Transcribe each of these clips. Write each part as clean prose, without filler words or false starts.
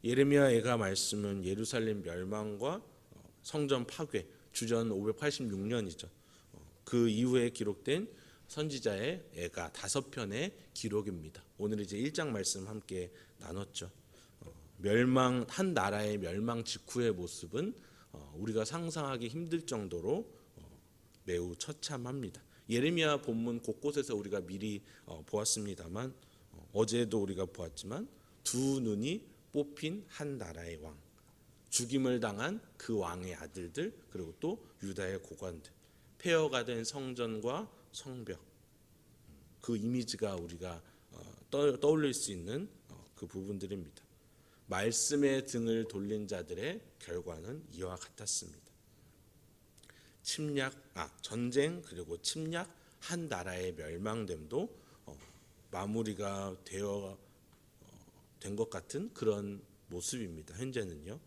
예레미야가 말씀은 예루살렘 멸망과 성전 파괴, 주전 586년이죠. 그 이후에 기록된 선지자의 애가 5편의 기록입니다. 오늘 이제 1장 말씀 함께 나눴죠. 한 나라의 멸망 직후의 모습은 우리가 상상하기 힘들 정도로 매우 처참합니다. 예레미야 본문 곳곳에서 우리가 미리 보았습니다만, 어제도 우리가 보았지만 두 눈이 뽑힌 한 나라의 왕, 죽임을 당한 그 왕의 아들들, 그리고 또 유다의 고관들, 폐허가 된 성전과 성벽, 그 이미지가 우리가 떠올릴 수 있는 그 부분들입니다. 말씀의 등을 돌린 자들의 결과는 이와 같았습니다. 전쟁 그리고 침략, 한 나라의 멸망됨도 마무리가 된 것 같은 그런 모습입니다. 현재는요.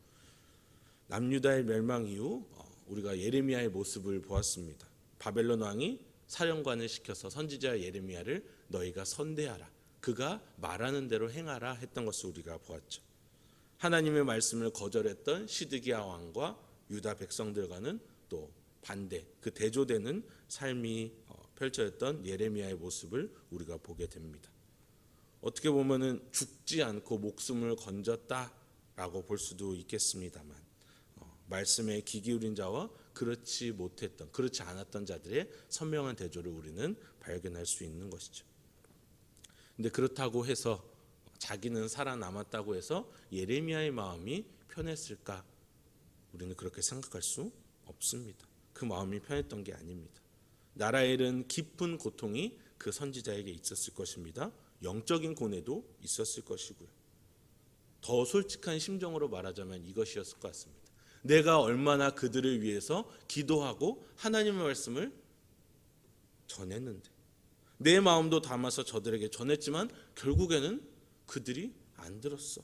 남유다의 멸망 이후 우리가 예레미야의 모습을 보았습니다. 바벨론 왕이 사령관을 시켜서 선지자 예레미야를 너희가 선대하라, 그가 말하는 대로 행하라 했던 것을 우리가 보았죠. 하나님의 말씀을 거절했던 시드기야 왕과 유다 백성들과는 또 반대, 그 대조되는 삶이 펼쳐졌던 예레미야의 모습을 우리가 보게 됩니다. 어떻게 보면은 죽지 않고 목숨을 건졌다라고 볼 수도 있겠습니다만, 말씀에 귀 기울인 자와 그렇지 않았던 자들의 선명한 대조를 우리는 발견할 수 있는 것이죠. 근데 그렇다고 해서 자기는 살아남았다고 해서 예레미야의 마음이 편했을까? 우리는 그렇게 생각할 수 없습니다. 그 마음이 편했던 게 아닙니다. 나라에 이른 깊은 고통이 그 선지자에게 있었을 것입니다. 영적인 고뇌도 있었을 것이고요. 더 솔직한 심정으로 말하자면 이것이었을 것 같습니다. 내가 얼마나 그들을 위해서 기도하고 하나님의 말씀을 전했는데, 내 마음도 담아서 저들에게 전했지만 결국에는 그들이 안 들었어.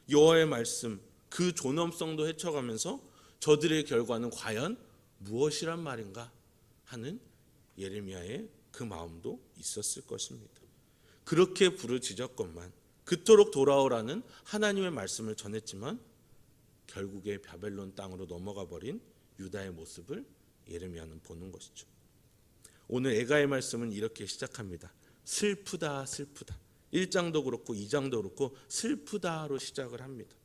여호와의 말씀, 그 존엄성도 헤쳐가면서 저들의 결과는 과연 무엇이란 말인가 하는 예레미야의 그 마음도 있었을 것입니다. 그렇게 부르짖었건만, 그토록 돌아오라는 하나님의 말씀을 전했지만 결국에 바벨론 땅으로 넘어가 버린 유다의 모습을 예레미야는 보는 것이죠. 오늘 애가의 말씀은 이렇게 시작합니다. 슬프다 슬프다. 1장도 그렇고 2장도 그렇고 슬프다로 시작을 합니다.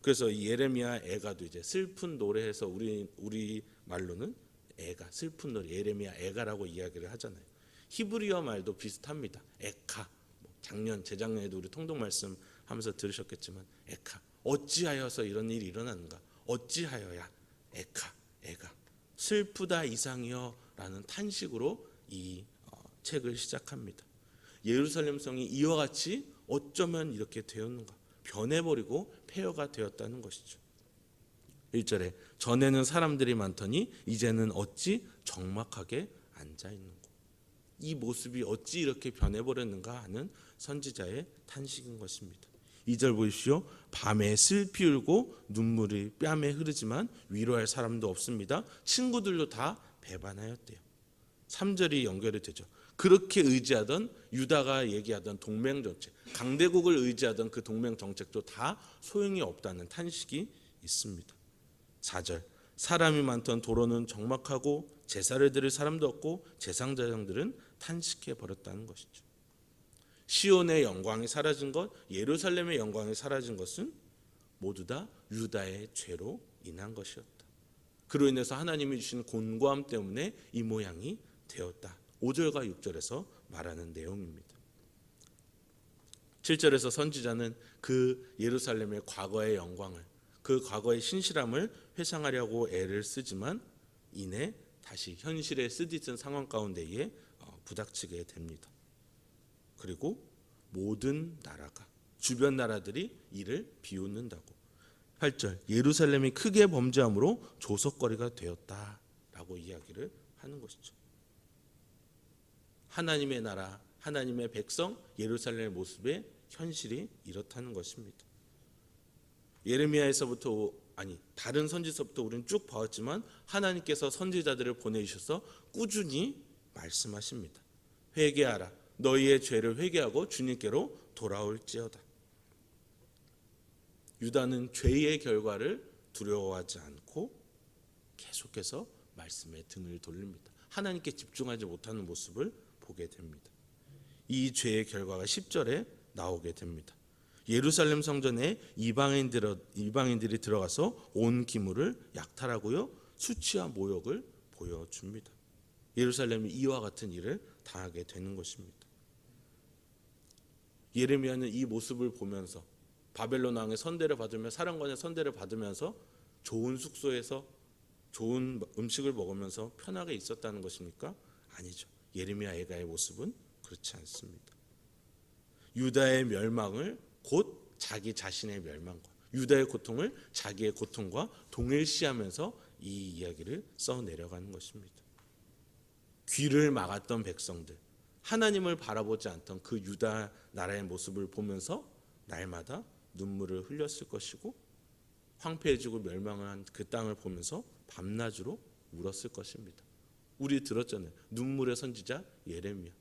그래서 이 예레미야 애가도 이제 슬픈 노래해서 우리 말로는 애가, 슬픈 노래, 예레미야 애가라고 이야기를 하잖아요. 히브리어 말도 비슷합니다. 에카. 재작년에도 우리 통독 말씀 하면서 들으셨겠지만 에카. 어찌하여서 이런 일이 일어났는가? 어찌하여야? 에카, 애가. 슬프다 이상이여 라는 탄식으로 이 책을 시작합니다. 예루살렘 성이 이와 같이 어쩌면 이렇게 되었는가? 변해버리고 폐허가 되었다는 것이죠. 1절에 전에는 사람들이 많더니 이제는 어찌 적막하게 앉아있는고. 이 모습이 어찌 이렇게 변해버렸는가 하는 선지자의 탄식인 것입니다. 2절 보십시오. 밤에 슬피 울고 눈물이 뺨에 흐르지만 위로할 사람도 없습니다. 친구들도 다 배반하였대요. 3절이 연결이 되죠. 그렇게 의지하던 유다가 얘기하던 동맹정책, 강대국을 의지하던 그 동맹정책도 다 소용이 없다는 탄식이 있습니다. 4절, 사람이 많던 도로는 적막하고 제사를 드릴 사람도 없고 제상자장들은 탄식해 버렸다는 것이죠. 시온의 영광이 사라진 것, 예루살렘의 영광이 사라진 것은 모두 다 유다의 죄로 인한 것이었다. 그로 인해서 하나님이 주신 곤고함 때문에 이 모양이 되었다. 5절과 6절에서 말하는 내용입니다. 7절에서 선지자는 그 예루살렘의 과거의 영광을, 그 과거의 신실함을 회상하려고 애를 쓰지만 이내 다시 현실에 쓰디쓴 상황 가운데에 부닥치게 됩니다. 그리고 모든 나라가, 주변 나라들이 이를 비웃는다고. 8절, 예루살렘이 크게 범죄함으로 조석거리가 되었다라고 이야기를 하는 것이죠. 하나님의 나라, 하나님의 백성, 예루살렘의 모습의 현실이 이렇다는 것입니다. 예레미야에서부터, 다른 선지서부터 우리는 쭉 봐왔지만 하나님께서 선지자들을 보내주셔서 꾸준히 말씀하십니다. 회개하라, 너희의 죄를 회개하고 주님께로 돌아올지어다. 유다는 죄의 결과를 두려워하지 않고 계속해서 말씀에 등을 돌립니다. 하나님께 집중하지 못하는 모습을 보게 됩니다. 이 죄의 결과가 10절에 나오게 됩니다. 예루살렘 성전에 이방인들이 들어가서 온 기물을 약탈하고요, 수치와 모욕을 보여줍니다. 예루살렘이 이와 같은 일을 당하게 되는 것입니다. 예레미야는 이 모습을 보면서 바벨론 왕의 선대를 받으며 사령관의 선대를 받으면서 좋은 숙소에서 좋은 음식을 먹으면서 편하게 있었다는 것입니까? 아니죠. 예레미야 애가의 모습은 그렇지 않습니다. 유다의 멸망을 곧 자기 자신의 멸망과 유다의 고통을 자기의 고통과 동일시하면서 이 이야기를 써내려가는 것입니다. 귀를 막았던 백성들, 하나님을 바라보지 않던 그 유다 나라의 모습을 보면서 날마다 눈물을 흘렸을 것이고, 황폐해지고 멸망을 한 그 땅을 보면서 밤낮으로 울었을 것입니다. 우리 들었잖아요. 눈물의 선지자 예레미야.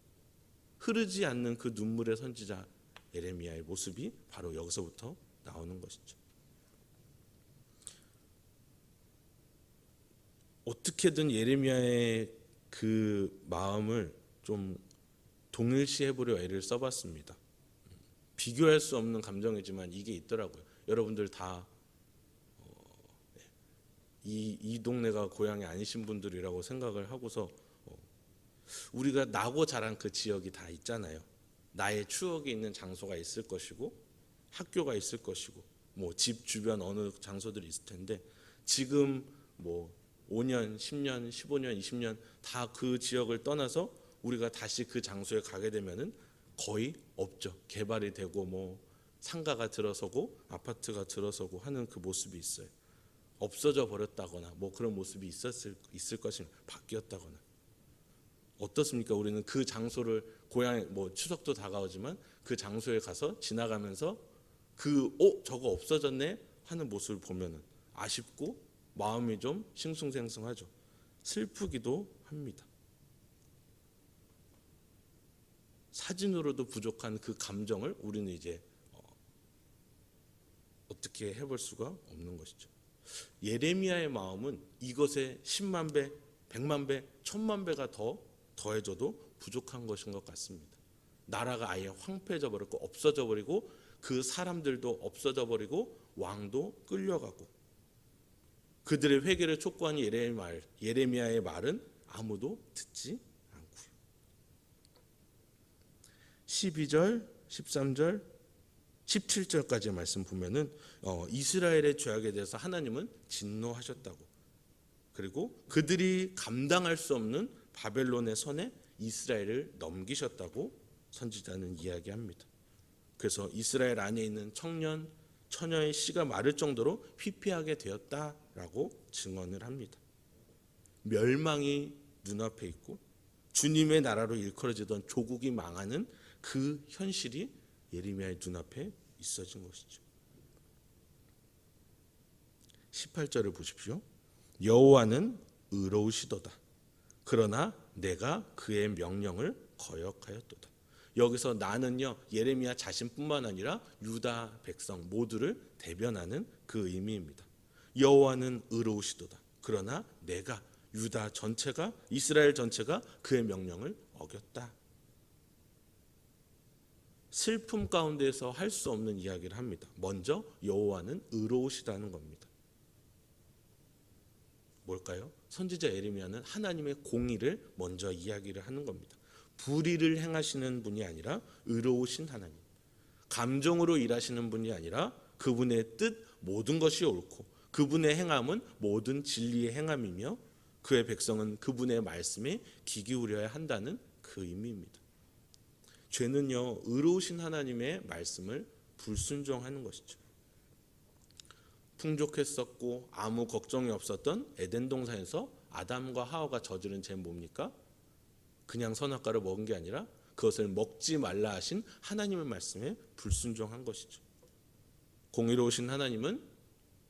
흐르지 않는 그 눈물의 선지자 예레미야의 모습이 바로 여기서부터 나오는 것이죠. 어떻게든 예레미야의 그 마음을 좀 동일시해 보려 애를 써봤습니다. 비교할 수 없는 감정이지만 이게 있더라고요. 여러분들 다 이 동네가 고향이 아니신 분들이라고 생각을 하고서 우리가 나고 자란 그 지역이 다 있잖아요. 나의 추억이 있는 장소가 있을 것이고 학교가 있을 것이고 뭐 집 주변 어느 장소들이 있을 텐데, 지금 뭐 5년, 10년, 15년, 20년 다 그 지역을 떠나서 우리가 다시 그 장소에 가게 되면은 거의 없죠. 개발이 되고 뭐 상가가 들어서고 아파트가 들어서고 하는 그 모습이 있어요. 없어져 버렸다거나 뭐 그런 모습이 있을 것입니다. 바뀌었다거나. 어떻습니까? 우리는 그 장소를 고향 뭐 추석도 다가오지만 그 장소에 가서 지나가면서 저거 없어졌네 하는 모습을 보면은 아쉽고 마음이 좀 싱숭생숭하죠. 슬프기도 합니다. 사진으로도 부족한 그 감정을 우리는 이제 어떻게 해볼 수가 없는 것이죠. 예레미야의 마음은 이것에 10만 배, 100만 배, 1000만 배가 더 더해져도 부족한 것인 것 같습니다. 나라가 아예 황폐해져 버렸고 없어져 버리고 그 사람들도 없어져 버리고 왕도 끌려가고, 그들의 회개를 촉구하는 예레미야의 말은 아무도 듣지 않고요. 12절, 13절, 17절까지의 말씀 보면은 이스라엘의 죄악에 대해서 하나님은 진노하셨다고, 그리고 그들이 감당할 수 없는 바벨론의 손에 이스라엘을 넘기셨다고 선지자는 이야기합니다. 그래서 이스라엘 안에 있는 청년, 처녀의 씨가 마를 정도로 피폐하게 되었다라고 증언을 합니다. 멸망이 눈앞에 있고 주님의 나라로 일컬어지던 조국이 망하는 그 현실이 예레미야의 눈앞에 있어진 것이죠. 18절을 보십시오. 여호와는 의로우시도다. 그러나 내가 그의 명령을 거역하였도다. 여기서 나는요, 예레미야 자신뿐만 아니라 유다 백성 모두를 대변하는 그 의미입니다. 여호와는 의로우시도다. 그러나 내가 유다 전체가, 이스라엘 전체가 그의 명령을 어겼다. 슬픔 가운데서 할 수 없는 이야기를 합니다. 먼저 여호와는 의로우시다는 겁니다. 뭘까요? 선지자 예레미야는 하나님의 공의를 먼저 이야기를 하는 겁니다. 불의를 행하시는 분이 아니라 의로우신 하나님, 감정으로 일하시는 분이 아니라 그분의 뜻 모든 것이 옳고 그분의 행함은 모든 진리의 행함이며 그의 백성은 그분의 말씀에 귀 기울여야 한다는 그 의미입니다. 죄는요, 의로우신 하나님의 말씀을 불순종하는 것이죠. 풍족했었고 아무 걱정이 없었던 에덴 동산에서 아담과 하와가 저지른 죄는 뭡니까? 그냥 선악과를 먹은 게 아니라 그것을 먹지 말라 하신 하나님의 말씀에 불순종한 것이죠. 공의로우신 하나님은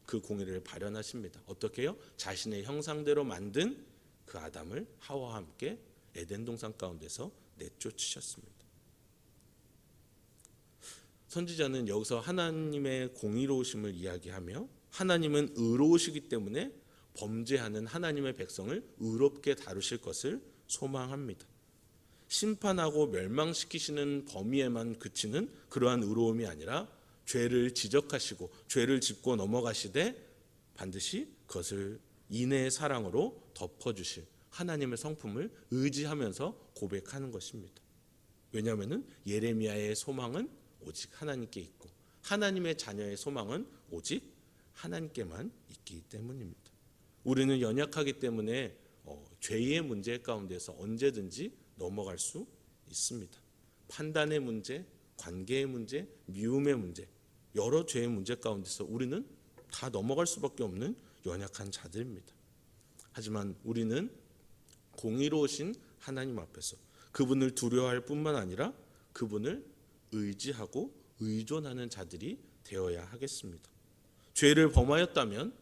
그 공의를 발현하십니다. 어떻게 해요? 자신의 형상대로 만든 그 아담을 하와와 함께 에덴 동산 가운데서 내쫓으셨습니다. 선지자는 여기서 하나님의 공의로우심을 이야기하며 하나님은 의로우시기 때문에 범죄하는 하나님의 백성을 의롭게 다루실 것을 소망합니다. 심판하고 멸망시키시는 범위에만 그치는 그러한 의로움이 아니라 죄를 지적하시고 죄를 짚고 넘어가시되 반드시 그것을 인애의 사랑으로 덮어주실 하나님의 성품을 의지하면서 고백하는 것입니다. 왜냐하면 예레미야의 소망은 오직 하나님께 있고 하나님의 자녀의 소망은 오직 하나님께만 있기 때문입니다. 우리는 연약하기 때문에 죄의 문제 가운데서 언제든지 넘어갈 수 있습니다. 판단의 문제, 관계의 문제, 미움의 문제, 여러 죄의 문제 가운데서 우리는 다 넘어갈 수밖에 없는 연약한 자들입니다. 하지만 우리는 공의로우신 하나님 앞에서 그분을 두려워할 뿐만 아니라 그분을 의지하고 의존하는 자들이 되어야 하겠습니다. 죄를 범하였다면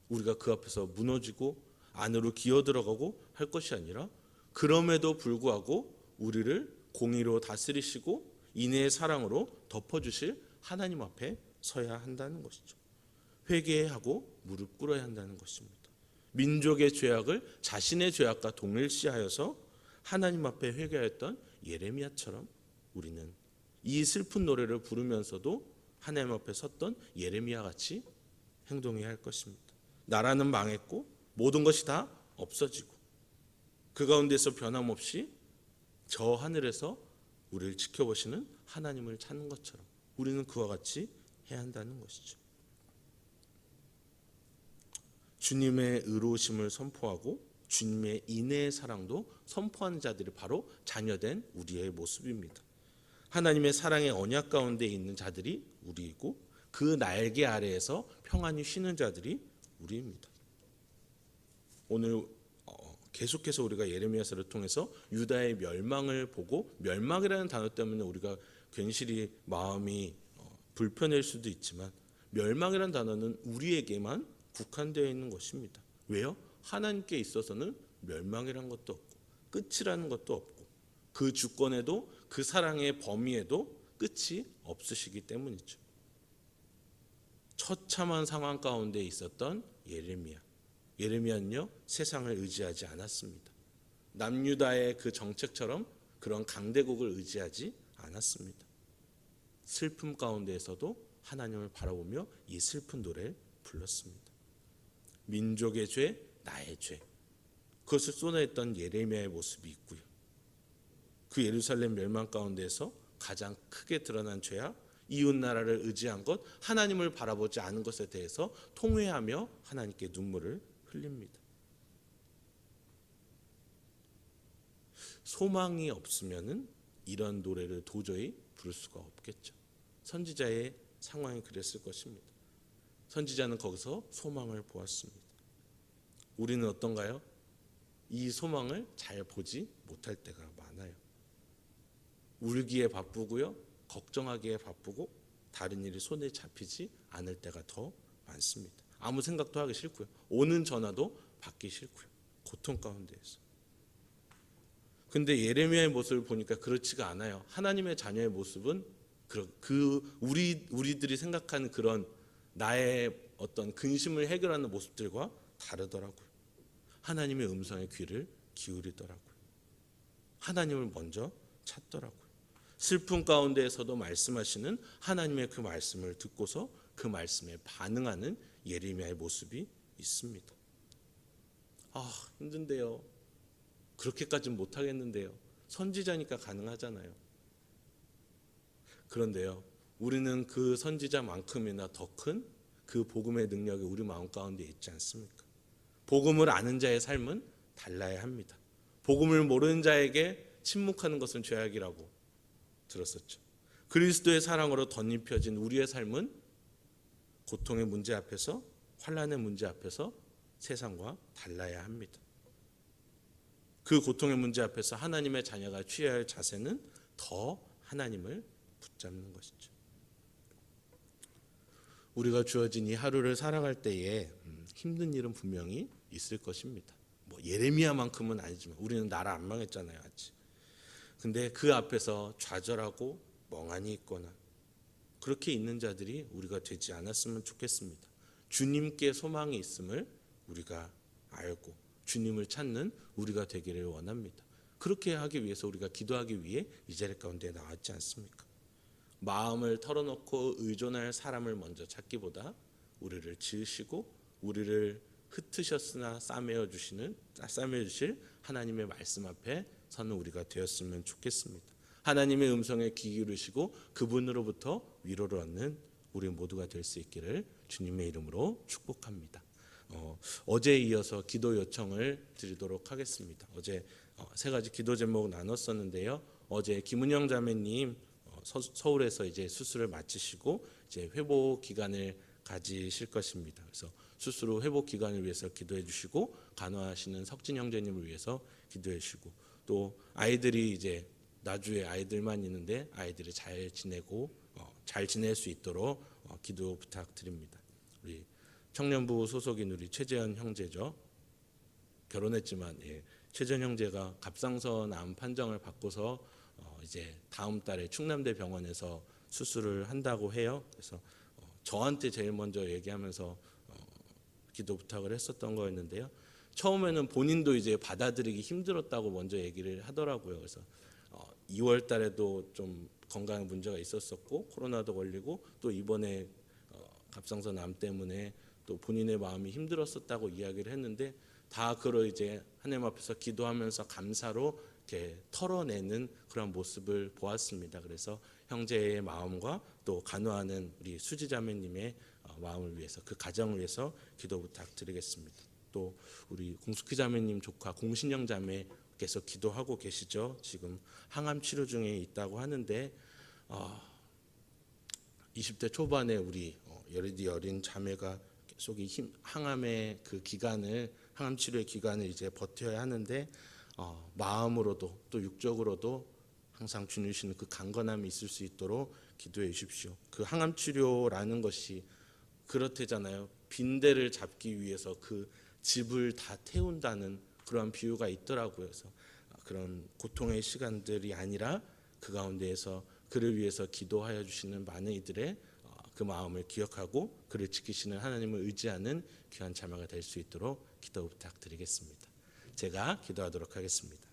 우리가 그 앞에서 무너지고 안으로 기어들어가고 할 것이 아니라 그럼에도 불구하고 우리를 공의로 다스리시고 인애의 사랑으로 덮어주실 하나님 앞에 서야 한다는 것이죠. 회개하고 무릎 꿇어야 한다는 것입니다. 민족의 죄악을 자신의 죄악과 동일시하여서 하나님 앞에 회개하였던 예레미야처럼 우리는 이 슬픈 노래를 부르면서도 하나님 앞에 섰던 예레미야 같이 행동해야 할 것입니다. 나라는 망했고 모든 것이 다 없어지고 그 가운데서 변함없이 저 하늘에서 우리를 지켜보시는 하나님을 찾는 것처럼 우리는 그와 같이 해야 한다는 것이죠. 주님의 의로우심을 선포하고 주님의 인애의 사랑도 선포하는 자들이 바로 자녀된 우리의 모습입니다. 하나님의 사랑의 언약 가운데 있는 자들이 우리이고 그 날개 아래에서 평안히 쉬는 자들이 우리입니다. 오늘 계속해서 우리가 예레미야서를 통해서 유다의 멸망을 보고 멸망이라는 단어 때문에 우리가 괜시리 마음이 불편할 수도 있지만 멸망이라는 단어는 우리에게만 국한되어 있는 것입니다. 왜요? 하나님께 있어서는 멸망이라는 것도 없고 끝이라는 것도 없고 그 주권에도 그 사랑의 범위에도 끝이 없으시기 때문이죠. 처참한 상황 가운데 있었던 예레미야는요 세상을 의지하지 않았습니다. 남유다의 그 정책처럼 그런 강대국을 의지하지 않았습니다. 슬픔 가운데에서도 하나님을 바라보며 이 슬픈 노래를 불렀습니다. 민족의 죄, 나의 죄, 그것을 쏟아냈던 예레미야의 모습이 있고요. 그 예루살렘 멸망 가운데서 가장 크게 드러난 죄악, 이웃 나라를 의지한 것, 하나님을 바라보지 않은 것에 대해서 통회하며 하나님께 눈물을 흘립니다. 소망이 없으면은 이런 노래를 도저히 부를 수가 없겠죠. 선지자의 상황이 그랬을 것입니다. 선지자는 거기서 소망을 보았습니다. 우리는 어떤가요? 이 소망을 잘 보지 못할 때가 많아요. 울기에 바쁘고요, 걱정하기에 바쁘고 다른 일이 손에 잡히지 않을 때가 더 많습니다. 아무 생각도 하기 싫고요, 오는 전화도 받기 싫고요, 고통 가운데에서. 근데 예레미야의 모습을 보니까 그렇지가 않아요. 하나님의 자녀의 모습은 우리들이 생각하는 그런 나의 어떤 근심을 해결하는 모습들과 다르더라고요. 하나님의 음성에 귀를 기울이더라고요. 하나님을 먼저 찾더라고요. 슬픔 가운데에서도 말씀하시는 하나님의 그 말씀을 듣고서 그 말씀에 반응하는 예레미야의 모습이 있습니다. 힘든데요. 그렇게까지는 못하겠는데요. 선지자니까 가능하잖아요. 그런데요, 우리는 그 선지자만큼이나 더 큰 그 복음의 능력이 우리 마음 가운데 있지 않습니까? 복음을 아는 자의 삶은 달라야 합니다. 복음을 모르는 자에게 침묵하는 것은 죄악이라고 들었었죠. 그리스도의 사랑으로 덧입혀진 우리의 삶은 고통의 문제 앞에서, 환난의 문제 앞에서 세상과 달라야 합니다. 그 고통의 문제 앞에서 하나님의 자녀가 취해야 할 자세는 더 하나님을 붙잡는 것이죠. 우리가 주어진 이 하루를 살아갈 때에 힘든 일은 분명히 있을 것입니다. 예레미야만큼은 아니지만 우리는 나라 안 망했잖아요, 아직. 근데 그 앞에서 좌절하고 멍하니 있거나 그렇게 있는 자들이 우리가 되지 않았으면 좋겠습니다. 주님께 소망이 있음을 우리가 알고 주님을 찾는 우리가 되기를 원합니다. 그렇게 하기 위해서 우리가 기도하기 위해 이 자리 가운데 나왔지 않습니까? 마음을 털어놓고 의존할 사람을 먼저 찾기보다 우리를 지으시고 우리를 흩으셨으나 싸매어 주실 하나님의 말씀 앞에 서는 우리가 되었으면 좋겠습니다. 하나님의 음성에 귀 기울이시고 그분으로부터 위로를 얻는 우리 모두가 될 수 있기를 주님의 이름으로 축복합니다. 어제에 이어서 기도 요청을 드리도록 하겠습니다. 어제 세 가지 기도 제목 나눴었는데요. 어제 김은영 자매님 서울에서 이제 수술을 마치시고 이제 회복 기간을 가지실 것입니다. 그래서 수술 후 회복 기간을 위해서 기도해 주시고 간호하시는 석진 형제님을 위해서 기도해 주시고 또 아이들이 이제 나주에 아이들만 있는데 아이들이 잘 지내고 잘 지낼 수 있도록 기도 부탁드립니다. 우리 청년부 소속인 우리 최재현 형제죠. 결혼했지만 최재현 형제가 갑상선 암 판정을 받고서 이제 다음 달에 충남대 병원에서 수술을 한다고 해요. 그래서 저한테 제일 먼저 얘기하면서 기도 부탁을 했었던 거였는데요. 처음에는 본인도 이제 받아들이기 힘들었다고 먼저 얘기를 하더라고요. 그래서 2월 달에도 좀 건강 문제가 있었었고 코로나도 걸리고 또 이번에 갑상선 암 때문에 또 본인의 마음이 힘들었었다고 이야기를 했는데 다 그걸 이제 하나님 앞에서 기도하면서 감사로 이렇게 털어내는 그런 모습을 보았습니다. 그래서 형제의 마음과 또 간호하는 우리 수지자매님의 마음을 위해서 그 가정을 위해서 기도 부탁드리겠습니다. 또 우리 공숙희 자매님 조카 공신영 자매께서 기도하고 계시죠. 지금 항암 치료 중에 있다고 하는데 20대 초반에 우리 여리디 어린 자매가 계속 항암의 그 기간을 항암 치료의 기간을 이제 버텨야 하는데 마음으로도 또 육적으로도 항상 주님이시는 그 강건함이 있을 수 있도록 기도해 주십시오. 그 항암 치료라는 것이 그렇대잖아요. 빈대를 잡기 위해서 그 집을 다 태운다는 그러한 비유가 있더라고요. 그래서 그런 고통의 시간들이 아니라 그 가운데에서 그를 위해서 기도하여 주시는 많은 이들의 그 마음을 기억하고 그를 지키시는 하나님을 의지하는 귀한 자매가 될 수 있도록 기도 부탁드리겠습니다. 제가 기도하도록 하겠습니다.